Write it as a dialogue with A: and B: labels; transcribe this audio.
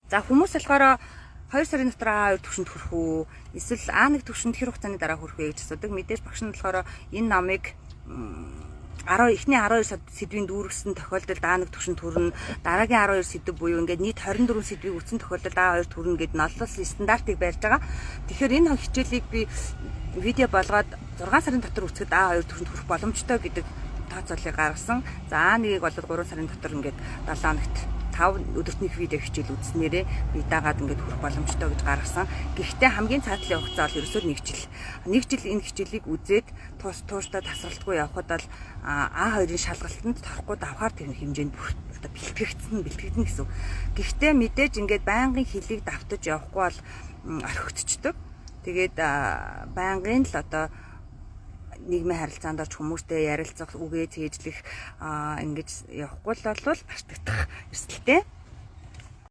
A: За хүмүүс болохоор 2 сарын дотор А2 түвшинд хүрэх үү? Эсвэл А1 түвшинд хэр хугацааны дараа хүрэх вэ гэж асуудаг. Мэдээж багш нь болохоор энэ намыг эхний 12 сэдвийн дүүргэсэн тохиолдолд А1 түвшинд хүрнэ. Дараагийн 12 сэдв буюу ингээд нийт 24 сэдвийг үтсэн тохиолдолд А2 хүрнэ гэд нотлолсон стандартыг барьж байгаа. Тэгэхээр энэ хичээлийг би видео болгоод 6 сарын дотор үсгэд А2 түвшинд хүрэх боломжтой гэдэг тооцоолыг гаргасан. За А1-ийг бол 3 сарын дотор ингээд 7 хоногт 5 өдөртнийх видео хичээл үзснээрээ би дагаад ингээд хүрэх боломжтой гэж гаргасан. Гэхдээ хамгийн цаатлын хугацаа бол ерөөсөө 1 жил. 1 жил энэ хичээлийг үзээд тууштай тасралтгүй явхад бол А2-ын шалгалтанд торохгүй давхаар тэр хэмжээнд одоо бэлтгэгдэн гэсэн. Гэхдээ мэдээж ингээд байнгын хилийг давтаж явахгүй бол орхигдчихдаг. Тэгээд байнгын л одоо нийгмийн харилцаанд орж хүмүүстэй ярилцах, үгээ цээжлэх ингэж явахгүй л бол бартагдах эрсдэлтэй.